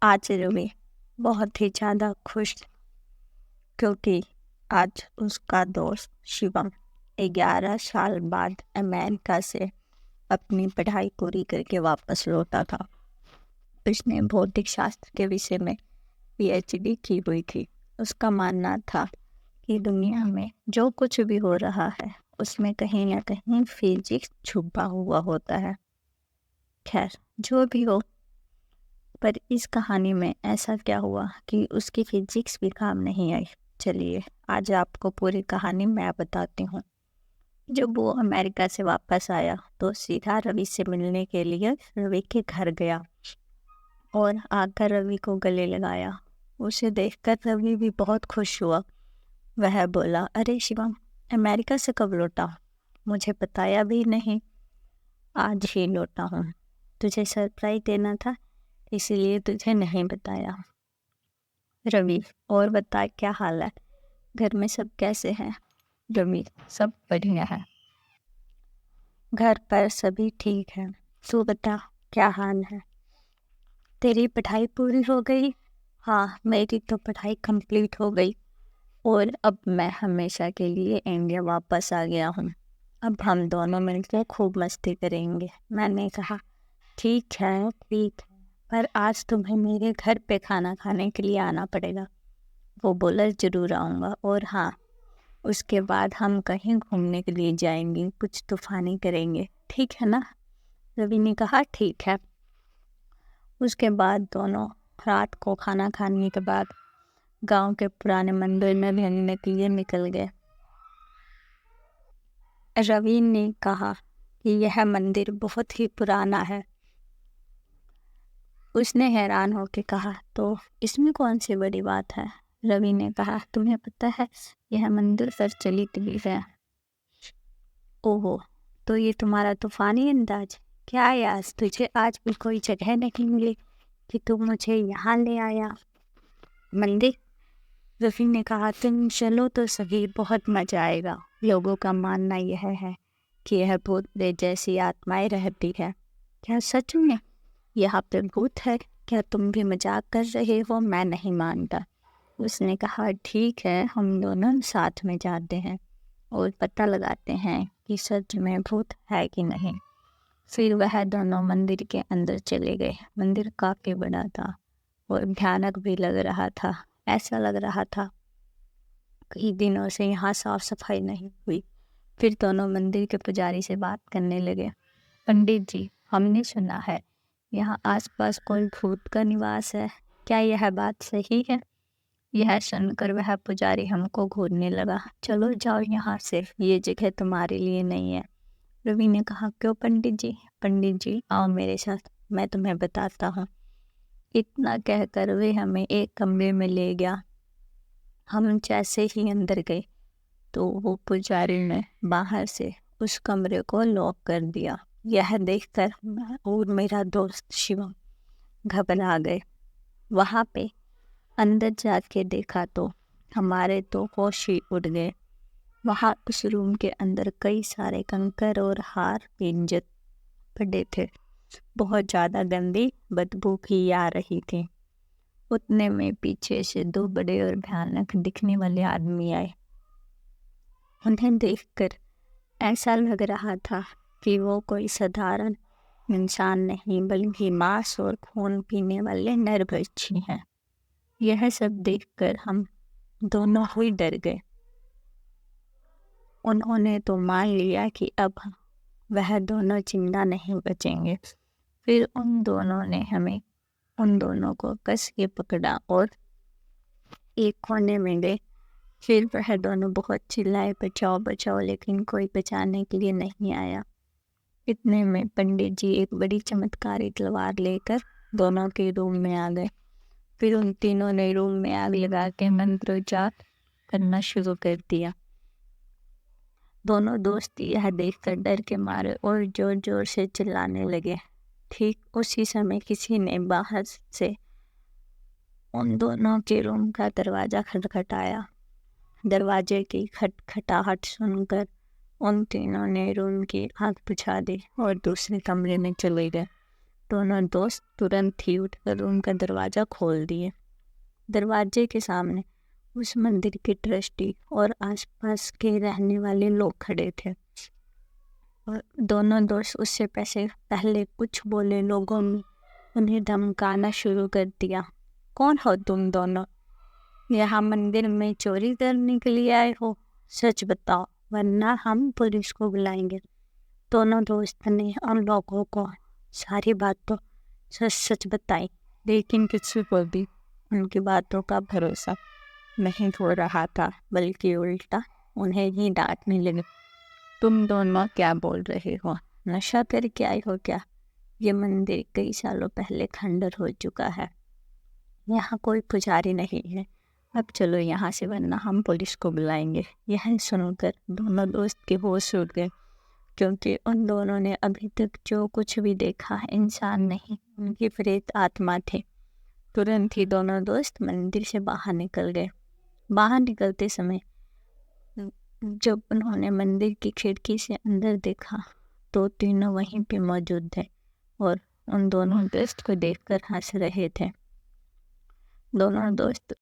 आज रवि बहुत ही ज़्यादा खुश क्योंकि आज उसका दोस्त शिवम 11 साल बाद अमेरिका से अपनी पढ़ाई पूरी करके वापस लौटा था। उसने भौतिक शास्त्र के विषय में पीएचडी की हुई थी। उसका मानना था कि दुनिया में जो कुछ भी हो रहा है उसमें कहीं ना कहीं फिजिक्स छुपा हुआ होता है। खैर, जो भी हो, पर इस कहानी में ऐसा क्या हुआ कि उसकी फिजिक्स भी काम नहीं आई। चलिए आज आपको पूरी कहानी मैं बताती हूँ। जब वो अमेरिका से वापस आया तो सीधा रवि से मिलने के लिए रवि के घर गया और आकर रवि को गले लगाया। उसे देखकर रवि भी बहुत खुश हुआ। वह बोला, अरे शिवम, अमेरिका से कब लौटा? मुझे बताया भी नहीं। आज ही लौटा हूँ, तुझे सरप्राइज देना था इसीलिए तुझे नहीं बताया। रवि, और बता क्या हाल है? घर में सब कैसे हैं? रवि, सब बढ़िया है, घर पर सभी ठीक है। तू बता क्या हाल है? तेरी पढ़ाई पूरी हो गई? हाँ, मेरी तो पढ़ाई कंप्लीट हो गई और अब मैं हमेशा के लिए इंडिया वापस आ गया हूँ। अब हम दोनों मिलकर खूब मस्ती करेंगे। मैंने कहा, ठीक है ठीक है, पर आज तुम्हें मेरे घर पे खाना खाने के लिए आना पड़ेगा। वो बोला, ज़रूर आऊँगा, और हाँ, उसके बाद हम कहीं घूमने के लिए जाएंगे, कुछ तूफानी करेंगे, ठीक है ना? रवि ने कहा, ठीक है। उसके बाद दोनों रात को खाना खाने के बाद गांव के पुराने मंदिर में घूमने के लिए निकल गए। रवि ने कहा कि यह मंदिर बहुत ही पुराना है। उसने हैरान होकर कहा, तो इसमें कौन सी बड़ी बात है? रवि ने कहा, तुम्हें पता है यह मंदिर प्रचलित भी है। ओहो, तो ये तुम्हारा तूफानी अंदाज क्या यार, तुझे आज भी कोई जगह नहीं मिली कि तुम मुझे यहाँ ले आया? मंदिर? रफी ने कहा, तुम चलो तो सही, बहुत मजा आएगा। लोगों का मानना यह है कि यह भूत प्रेत जैसी आत्माएं रहती है। क्या सच में यहाँ पे भूत है? क्या तुम भी मजाक कर रहे हो? मैं नहीं मानता। उसने कहा, ठीक है, हम दोनों साथ में जाते हैं और पता लगाते हैं कि सच में भूत है कि नहीं। फिर वह दोनों मंदिर के अंदर चले गए। मंदिर काफ़ी बड़ा था और भयानक भी लग रहा था। ऐसा लग रहा था कई दिनों से यहाँ साफ सफाई नहीं हुई। फिर दोनों मंदिर के पुजारी से बात करने लगे। पंडित जी, हमने सुना है यहाँ आसपास कोई भूत का निवास है, क्या यह बात सही है? यह सुनकर वह पुजारी हमको घूरने लगा। चलो जाओ यहाँ से, ये जगह तुम्हारे लिए नहीं है। रवि ने कहा, क्यों पंडित जी? पंडित जी, आओ मेरे साथ, मैं तुम्हें बताता हूँ। इतना कहकर वे हमें एक कमरे में ले गया। हम जैसे ही अंदर गए तो वो पुजारी ने बाहर से उस कमरे को लॉक कर दिया। यह देखकर मैं और मेरा दोस्त शिवम घबरा गए। वहाँ पे अंदर जाके देखा तो हमारे तो होश ही उड़ गए। वहाँ उस रूम के अंदर कई सारे कंकर और हार पिंजर पड़े थे। बहुत ज़्यादा गंदी बदबू भी आ रही थी। उतने में पीछे से दो बड़े और भयानक दिखने वाले आदमी आए। उन्हें देखकर ऐसा लग रहा था कि वो कोई साधारण इंसान नहीं बल्कि मांस और खून पीने वाले नरभक्षी हैं। यह सब देखकर हम दोनों ही डर गए। उन्होंने तो मान लिया कि अब वह दोनों जिंदा नहीं बचेंगे। फिर उन दोनों को कस के पकड़ा और एक कोने में गए। फिर वह दोनों बहुत चिल्लाए, बचाओ बचाओ, लेकिन कोई बचाने के लिए नहीं आया। इतने में पंडित जी एक बड़ी चमत्कारी तलवार लेकर दोनों के रूम में आ गए। फिर उन तीनों ने रूम में आग लगा के मंत्रोच्चार करना शुरू कर दिया। दोनों दोस्त यह देखकर डर के मारे और जोर जोर से चिल्लाने लगे। ठीक उसी समय किसी ने बाहर से उन दोनों के रूम का दरवाज़ा खटखटाया। दरवाजे की खटखटाहट सुनकर उन तीनों ने रूम की आग बुझा दी और दूसरे कमरे में चले गए। दोनों दोस्त तुरंत ही उठकर रूम का दरवाज़ा खोल दिए। दरवाजे के सामने उस मंदिर के ट्रस्टी और आसपास के रहने वाले लोग खड़े थे और दोनों दोस्त उससे पहले कुछ बोले लोगों ने उन्हें धमकाना शुरू कर दिया। कौन हो तुम दोनों? यहाँ मंदिर में चोरी करने के लिए आए हो? सच बताओ वरना हम पुलिस को बुलाएंगे। दोनों दोस्त ने उन लोगों को सारी बातों सच सच बताई, लेकिन किसी को भी उनकी बातों का भरोसा नहीं हो रहा था, बल्कि उल्टा उन्हें ही डांटने लगे। तुम दोनों क्या बोल रहे हो? नशा करके आए हो क्या? ये मंदिर कई सालों पहले खंडर हो चुका है, यहाँ कोई पुजारी नहीं है। अब चलो यहाँ से वरना हम पुलिस को बुलाएंगे। यह सुनकर दोनों दोस्त के होश उड़ गए, क्योंकि उन दोनों ने अभी तक जो कुछ भी देखा इंसान नहीं, उनकी प्रेत आत्मा थे। तुरंत ही दोनों दोस्त मंदिर से बाहर निकल गए। बाहर निकलते समय जब उन्होंने मंदिर की खिड़की से अंदर देखा तो तीनों वहीं पे मौजूद थे और उन दोनों दोस्त को देखकर हंस रहे थे। दोनों दोस्त